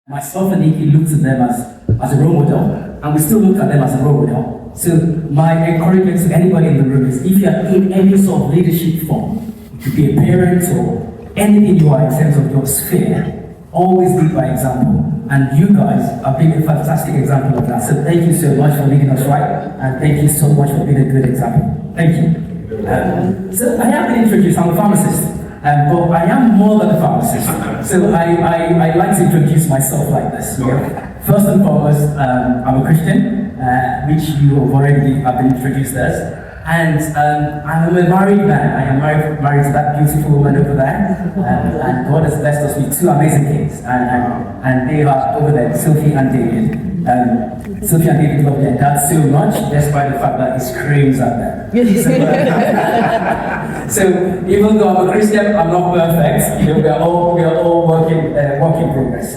Myself and Nikki looked at them as a role model, and we still look at them as a role model. So my encouragement to anybody in the room is, if you are in any sort of leadership form, it could be a parent or anything you are in terms of your sphere, always lead by example. And you guys have been a fantastic example of that. So thank you so much for leading us right, and thank you so much for being a good example. Thank you. So I have been introduced, I'm a pharmacist. But I am more than a pharmacist, so I like to introduce myself like this. First and foremost, I'm a Christian, which you have already been introduced as, and I'm a married man. I am married to that beautiful woman over there, and God has blessed us with two amazing kids, and they are over there, Sophie and David. Sophie and David love their dad so much, despite the fact that he screams at them. So even though I'm a Christian, I'm not perfect. You know, we are all work in progress.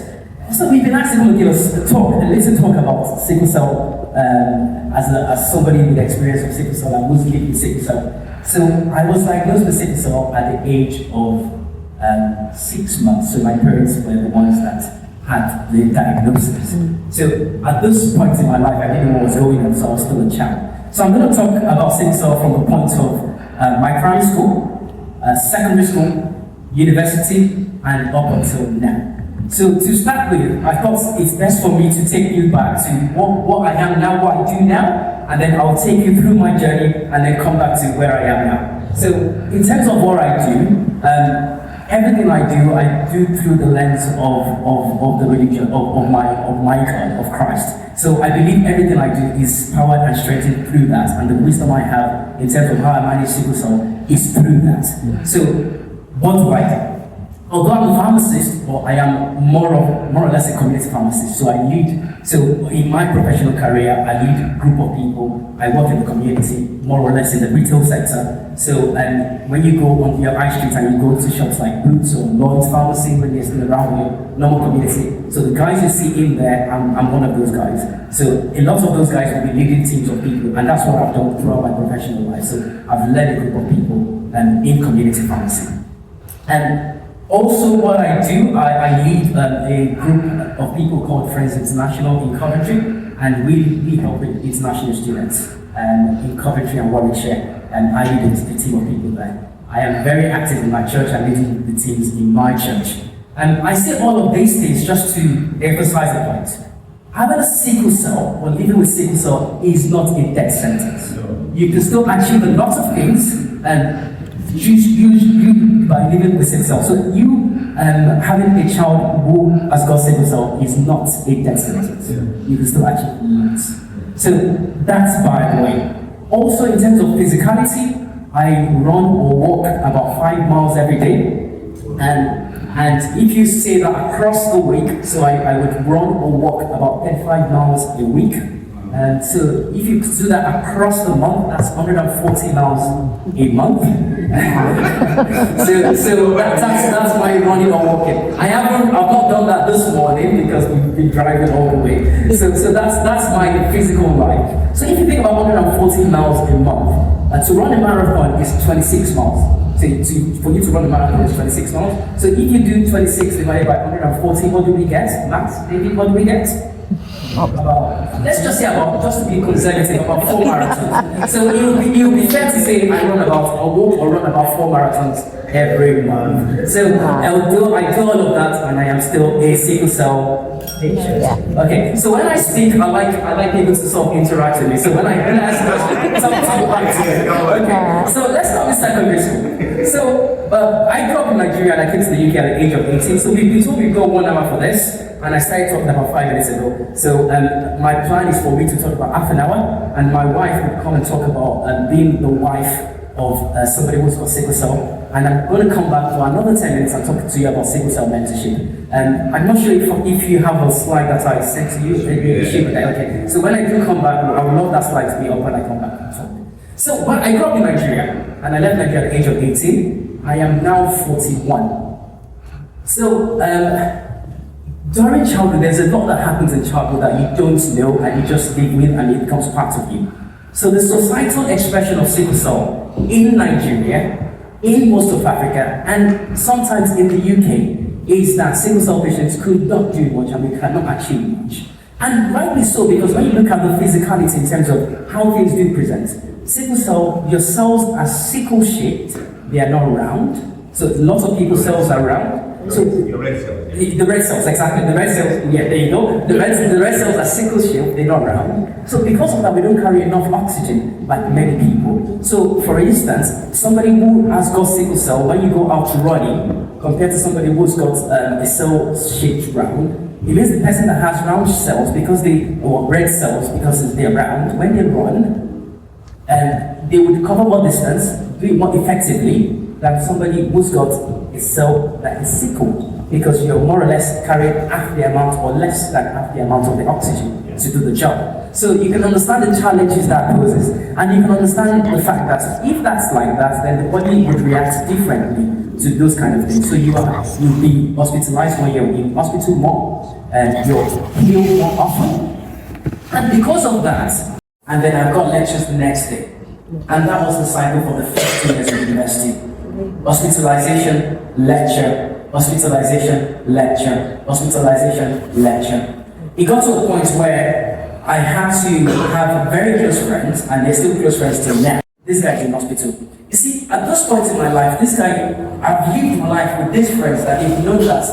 So we've been asked to give us a little talk about sickle cell as somebody with experience of sickle cell and who's living with sickle cell. So I was diagnosed with sickle cell at the age of 6 months. So my parents were the ones that had the diagnosis. So at this point in my life, I didn't know what was going on, so I was still a child. So I'm going to talk about sickle cell from the point of my primary school, secondary school, university, and up until now. So to start with, I thought it's best for me to take you back to what I am now, what I do now, and then I'll take you through my journey and then come back to where I am now. So in terms of what I do, everything I do through the lens of the religion, of my God, of Christ. So I believe everything I do is powered and strengthened through that, and the wisdom I have in terms of how I manage sickle cell is through that. So what do I do? Although I'm a pharmacist, I am more or less a community pharmacist. So I lead. So in my professional career, I lead a group of people. I work in the community, more or less in the retail sector. So when you go on your high street and you go to shops like Boots or Lloyd's Pharmacy, when they're still around your normal community. So the guys you see in there, I'm one of those guys. So a lot of those guys will be leading teams of people, and that's what I've done throughout my professional life. So I've led a group of people in community pharmacy. And also what I do, I lead a group of people called Friends International in Coventry, and we help with international students in Coventry and Warwickshire, and I lead a team of people there. I am very active in my church and leading the teams in my church. And I say all of these things just to emphasize the point. Having a sickle cell, or living with sickle cell, is not a death sentence. You can still achieve a lot of things, and you by living with sickle cell. So you having a child who has got sickle cell is not a death sentence. You can still achieve lots. So that's by the way. Also in terms of physicality, I run or walk about 5 miles every day. And if you say that across the week, so I would run or walk about 35 miles a week. And so if you do that across the month, that's 140 miles a month. so that's why you're running or walking. I've not done that this morning because we've been driving all the way. So that's my physical life. So if you think about 140 miles a month, to run a marathon is 26 miles. So for you to run a marathon is 26 miles. So if you do 26 divided by 140, what do we get? Max, David, what do we get? Let's just say just to be conservative, about 4 marathons. So it will be fair to say I walk or run about 4 marathons every month. So I do all of that, and I am still a sickle cell patient. Okay, so when I speak, I like people to sort of interact with me. So when I ask questions, some back to me. Okay, so let's start with secondary school. So I grew up in Nigeria and I came to the UK at the age of 18. So we've been told we've got 1 hour for this. And I started talking about 5 minutes ago. So my plan is for me to talk about half an hour, and my wife will come and talk about being the wife of somebody who's got sickle cell. And I'm going to come back for another 10 minutes and talk to you about sickle cell mentorship. And I'm not sure if you have a slide that I sent to you. Okay. So when I do come back, I would love that slide to be up when I come back and talk. So when I grew up in Nigeria, and I left Nigeria at the age of 18. I am now 41. So during childhood, there's a lot that happens in childhood that you don't know and you just live with, and it becomes part of you. So the societal expression of sickle cell in Nigeria, in most of Africa, and sometimes in the UK, is that sickle cell patients could not do much and we cannot achieve much. And rightly so, because when you look at the physicality in terms of how things do present, sickle cell, your cells are sickle-shaped, they are not round. So lots of people's cells are round. So the red cells. The red cells, exactly. The red cells, yeah, there you go. The red cells are sickle-shaped, they're not round. So because of that, we don't carry enough oxygen like many people. So for instance, somebody who has got sickle cell, when you go out running, compared to somebody who's got a cell-shaped round, it means the person that has round cells, because or red cells, because they're round, when they run, they would cover more distance, do it more effectively than somebody who's got a cell that is sickled, because you're more or less carrying half the amount or less than half the amount of the oxygen to do the job. So you can understand the challenges that poses, and you can understand the fact that if that's like that, then the body would react differently to those kind of things. So you'll be hospitalized when you're in hospital more, and you're healed more often. And because of that, and then I've got lectures the next day. And that was the cycle for the first 2 years of university. Hospitalization, lecture, hospitalization, lecture, hospitalization, lecture. It got to a point where I had to have very close friends, and they're still close friends till now. This guy's in hospital. You see, at this point in my life, this guy, I've lived my life with these friends that they've known that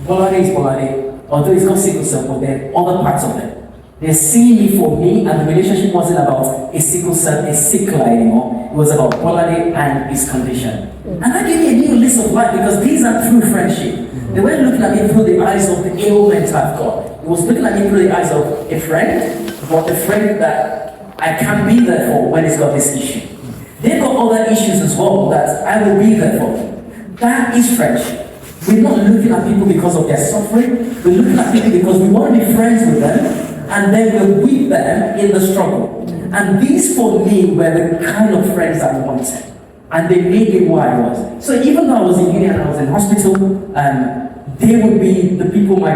Bolade is Bolade, although it's got sickle cell, but there are other parts of it. They're seeing me for me, and the relationship wasn't about a sickle cell, a sickler anymore. It was about Bolade and his condition. And that gave me a new list of life, because these are true friendship. They weren't looking at me through the eyes of the ailment I've got. It was looking at me through the eyes of a friend, but a friend that I can be there for when he's got this issue. They've got other issues as well that I will be there for. That is friendship. We're not looking at people because of their suffering. We're looking at people because we want to be friends with them, and then we'll with them in the struggle. And these for me were the kind of friends I wanted. And they made me who I was. So even though I was in uni and I was in hospital, they would be the people my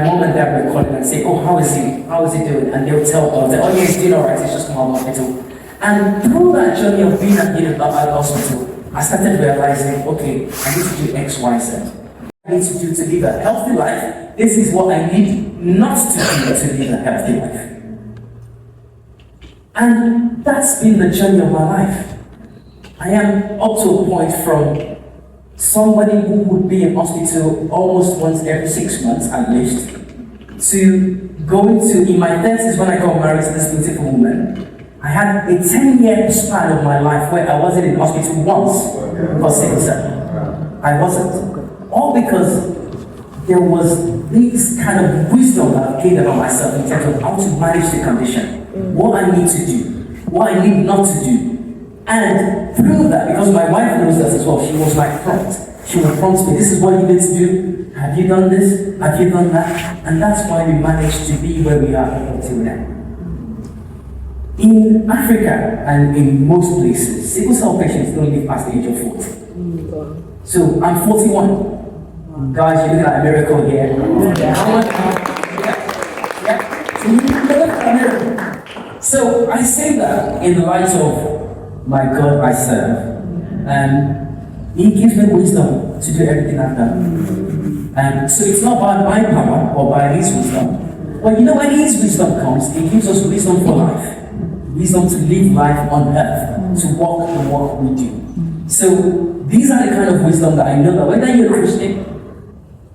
mom and dad were calling and say, oh, how is he? How is he doing? And they'll tell us, oh yeah, he's doing alright, he's just come out of hospital. And through that journey of being at the hospital, I started realizing, okay, I need to do X, Y, Z. I need to do to live a healthy life. This is what I need not to do to live a healthy life. And that's been the journey of my life. I am up to a point from somebody who would be in hospital almost once every 6 months at least, to going to, in my 30s when I got married to this beautiful woman, I had a 10-year span of my life where I wasn't in hospital once for sickle cell. I wasn't. All because there was this kind of wisdom that I gained about myself in terms of how to manage the condition, what I need to do, what I need not to do. And through that, because my wife knows that as well, she was my front. She would prompt me, this is what you need to do. Have you done this? Have you done that? And that's why we managed to be where we are until now. In Africa and in most places, sickle cell patients don't live past the age of 40. So I'm 41. Guys, you're looking at a miracle here. So you look at a miracle. So I say that in the light of my God I serve, and He gives me wisdom to do everything I've done. And so it's not by my power or by His wisdom. But you know, when His wisdom comes, He gives us wisdom for life. Wisdom to live life on earth, to walk the walk we do. So these are the kind of wisdom that I know that whether you're Christian,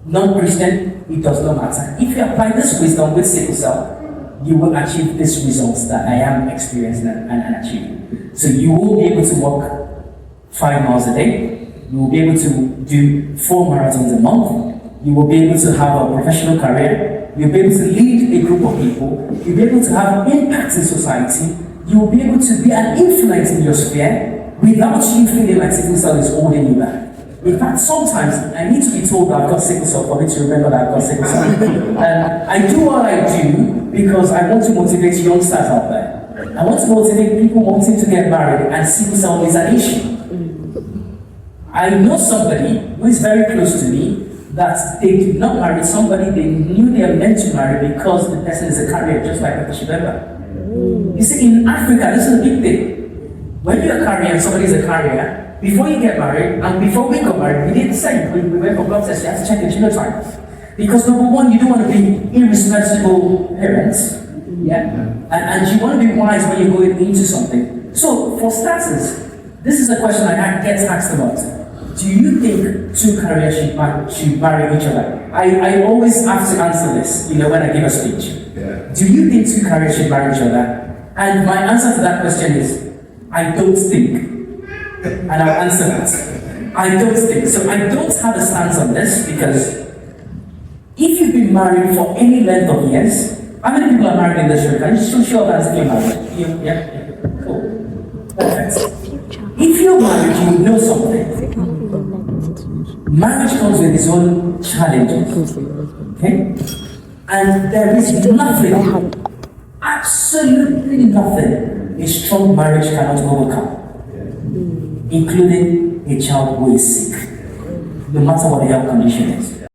non-Christian, it does not matter. If you apply this wisdom with sickle cell, you will achieve these results that I am experiencing and achieving. So you will be able to walk 5 miles a day. You will be able to do 4 marathons a month. You will be able to have a professional career. You'll be able to lead a group of people. You'll be able to have impact in society. You will be able to be an influence in your sphere without you feeling like sickle cell is holding you back. In fact, sometimes I need to be told that I've got sickle cell for me to remember that I've got sickle cell. I do what I do because I want to motivate youngsters out there. I want to motivate people wanting to get married, and sickle cell is an issue. I know somebody who is very close to me that they did not marry somebody they knew they were meant to marry because the person is a carrier, just like Dr. Shibeba. You see, in Africa, this is a big thing. When you're a carrier and somebody is a carrier, before you get married, and before we got married, we did the same. We went for blood tests, you have to check your genotype. Because number one, you don't want to be irresponsible parents, yeah? And you want to be wise when you're going into something. So, for starters, this is a question I get asked about. Do you think two careers should marry each other? I always have to answer this, when I give a speech. Yeah. Do you think two careers should marry each other? And my answer to that question is, I don't think. And I'll answer that. I don't think. So I don't have a stance on this because if you've been married for any length of years, how many people are married in this room? Can you show your hands if you're married? Yeah? Cool. Perfect. If you're married, you will know something. Marriage comes with its own challenges. Okay? And there is nothing, absolutely nothing, a strong marriage cannot overcome, including a child who is sick, no matter what the health condition is.